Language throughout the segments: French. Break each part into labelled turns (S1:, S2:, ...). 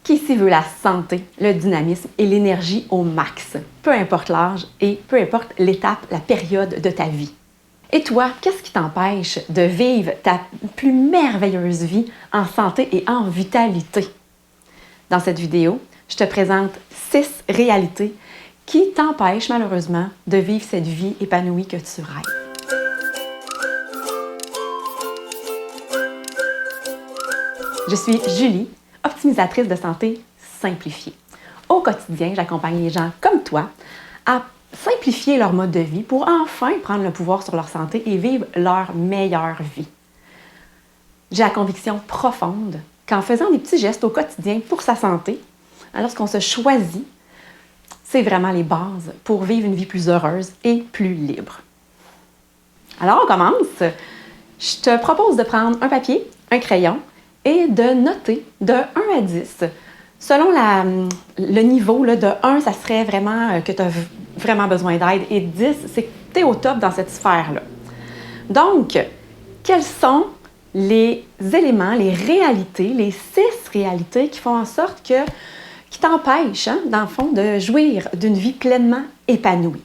S1: Qui ici veut la santé, le dynamisme et l'énergie au max, peu importe l'âge et peu importe l'étape, la période de ta vie? Et toi, qu'est-ce qui t'empêche de vivre ta plus merveilleuse vie en santé et en vitalité? Dans cette vidéo, je te présente 6 réalités qui t'empêchent malheureusement de vivre cette vie épanouie que tu rêves. Je suis Julie, optimisatrice de santé simplifiée. Au quotidien, j'accompagne les gens comme toi à simplifier leur mode de vie pour enfin prendre le pouvoir sur leur santé et vivre leur meilleure vie. J'ai la conviction profonde qu'en faisant des petits gestes au quotidien pour sa santé, lorsqu'on se choisit, c'est vraiment les bases pour vivre une vie plus heureuse et plus libre. Alors, on commence. Je te propose de prendre un papier, un crayon et de noter de 1 à 10. Selon le niveau, là, de 1, ça serait vraiment que tu as vraiment besoin d'aide et 10, c'est que tu es au top dans cette sphère-là. Donc, quels sont les éléments, les réalités, les 6 réalités qui font en sorte qui t'empêchent, dans le fond, de jouir d'une vie pleinement épanouie?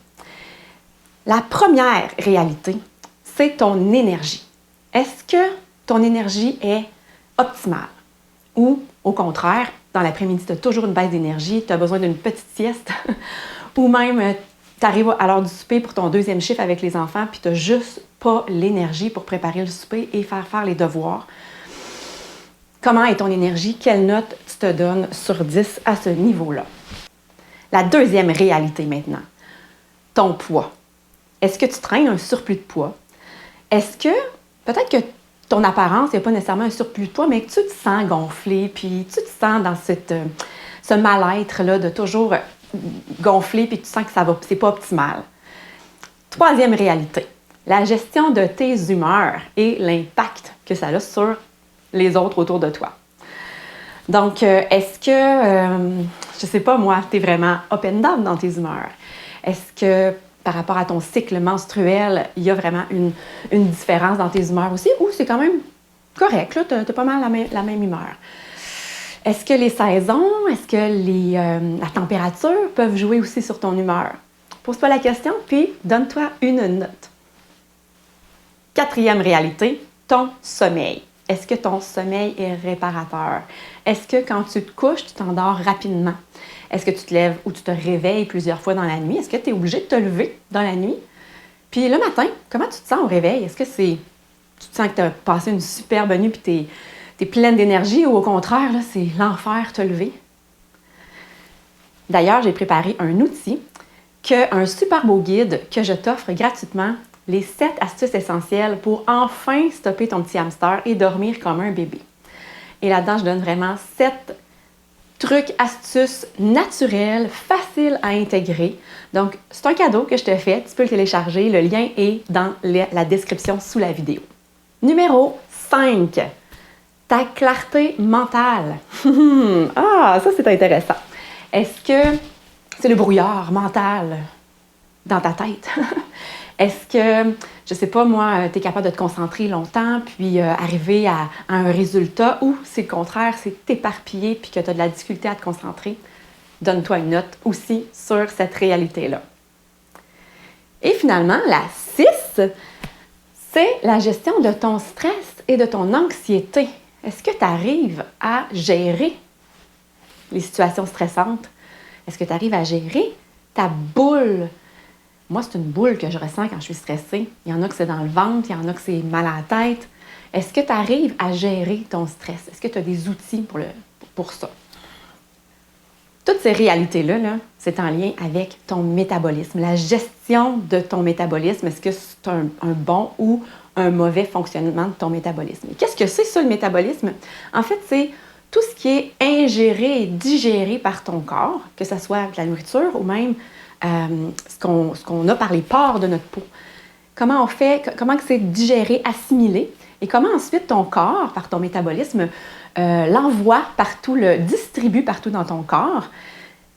S1: La première réalité, c'est ton énergie. Est-ce que ton énergie est optimale? Ou, au contraire, dans l'après-midi, tu as toujours une baisse d'énergie, tu as besoin d'une petite sieste, ou même tu arrives à l'heure du souper pour ton 2e chiffre avec les enfants, puis tu n'as juste pas l'énergie pour préparer le souper et faire les devoirs. Comment est ton énergie? Quelle note tu te donnes sur 10 à ce niveau-là? La deuxième réalité maintenant, ton poids. Est-ce que tu traînes un surplus de poids? Est-ce que, peut-être que ton apparence, il n'y a pas nécessairement un surplus de poids, mais que tu te sens gonflé, puis tu te sens dans ce mal-être-là de toujours gonflé, puis tu sens que c'est pas optimal. Troisième réalité, la gestion de tes humeurs et l'impact que ça a sur les autres autour de toi. Donc, est-ce que, je sais pas moi, tu es vraiment up and down dans tes humeurs? Est-ce que par rapport à ton cycle menstruel, il y a vraiment une différence dans tes humeurs aussi, ou c'est quand même correct, là, tu as pas mal la même humeur? Est-ce que les saisons, est-ce que la température peuvent jouer aussi sur ton humeur? Pose-toi la question, puis donne-toi une note. Quatrième réalité, ton sommeil. Est-ce que ton sommeil est réparateur? Est-ce que quand tu te couches, tu t'endors rapidement? Est-ce que tu te lèves ou tu te réveilles plusieurs fois dans la nuit? Est-ce que tu es obligé de te lever dans la nuit? Puis le matin, comment tu te sens au réveil? Est-ce que tu te sens que tu as passé une superbe nuit puis tu es pleine d'énergie ou au contraire, là, c'est l'enfer te lever? D'ailleurs, j'ai préparé un outil, un super beau guide que je t'offre gratuitement, les 7 astuces essentielles pour enfin stopper ton petit hamster et dormir comme un bébé. Et là-dedans, je donne vraiment 7 trucs, astuces naturels, faciles à intégrer. Donc, c'est un cadeau que je te fais. Tu peux le télécharger. Le lien est dans la description sous la vidéo. Numéro 5. Ta clarté mentale. Ah, ça, c'est intéressant. Est-ce que c'est le brouillard mental dans ta tête? Est-ce que, je sais pas moi, tu es capable de te concentrer longtemps puis arriver à un résultat, ou c'est le contraire, c'est t'éparpiller puis que tu as de la difficulté à te concentrer? Donne-toi une note aussi sur cette réalité-là. Et finalement, la 6, c'est la gestion de ton stress et de ton anxiété. Est-ce que tu arrives à gérer les situations stressantes? Est-ce que tu arrives à gérer ta boule? Moi, c'est une boule que je ressens quand je suis stressée. Il y en a que c'est dans le ventre, il y en a que c'est mal à la tête. Est-ce que tu arrives à gérer ton stress? Est-ce que tu as des outils pour ça? Toutes ces réalités-là, c'est en lien avec ton métabolisme, la gestion de ton métabolisme. Est-ce que c'est un bon ou un mauvais fonctionnement de ton métabolisme? Et qu'est-ce que c'est ça, le métabolisme? En fait, c'est tout ce qui est ingéré et digéré par ton corps, que ce soit de la nourriture ou même ce qu'on a par les pores de notre peau. Comment on fait, comment que c'est digéré, assimilé, et comment ensuite ton corps, par ton métabolisme, l'envoie partout, le distribue partout dans ton corps,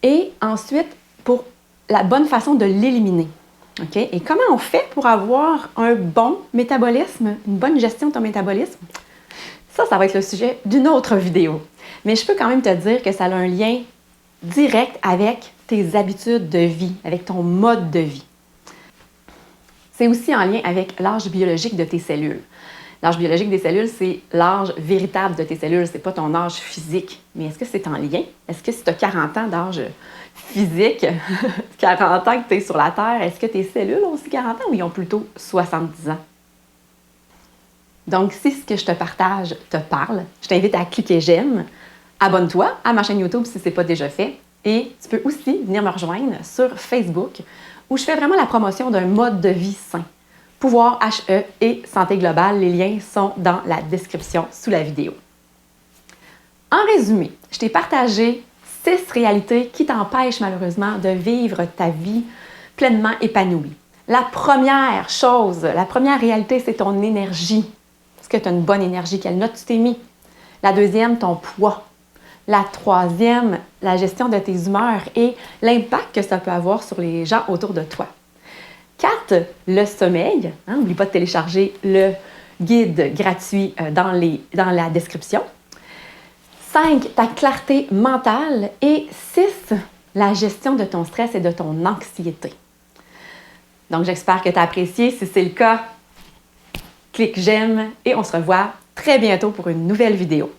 S1: et ensuite pour la bonne façon de l'éliminer. Okay? Et comment on fait pour avoir un bon métabolisme, une bonne gestion de ton métabolisme? Ça va être le sujet d'une autre vidéo. Mais je peux quand même te dire que ça a un lien direct avec tes habitudes de vie, avec ton mode de vie. C'est aussi en lien avec l'âge biologique de tes cellules. L'âge biologique des cellules, c'est l'âge véritable de tes cellules, c'est pas ton âge physique. Mais est-ce que c'est en lien? Est-ce que si tu as 40 ans d'âge physique, 40 ans que tu es sur la Terre, est-ce que tes cellules ont aussi 40 ans ou ils ont plutôt 70 ans? Donc, si ce que je te partage te parle, je t'invite à cliquer j'aime, abonne-toi à ma chaîne YouTube si ce n'est pas déjà fait, et tu peux aussi venir me rejoindre sur Facebook où je fais vraiment la promotion d'un mode de vie sain. Pouvoir HE et santé globale, les liens sont dans la description sous la vidéo. En résumé, je t'ai partagé 6 réalités qui t'empêchent malheureusement de vivre ta vie pleinement épanouie. La première chose, la première réalité, c'est ton énergie. Est-ce que tu as une bonne énergie? Quelle note tu t'es mis? La deuxième, ton poids. La troisième, la gestion de tes humeurs et l'impact que ça peut avoir sur les gens autour de toi. 4, le sommeil. N'oublie pas de télécharger le guide gratuit dans la description. 5, ta clarté mentale. Et 6, la gestion de ton stress et de ton anxiété. Donc, j'espère que tu as apprécié. Si c'est le cas, clique j'aime et on se revoit très bientôt pour une nouvelle vidéo.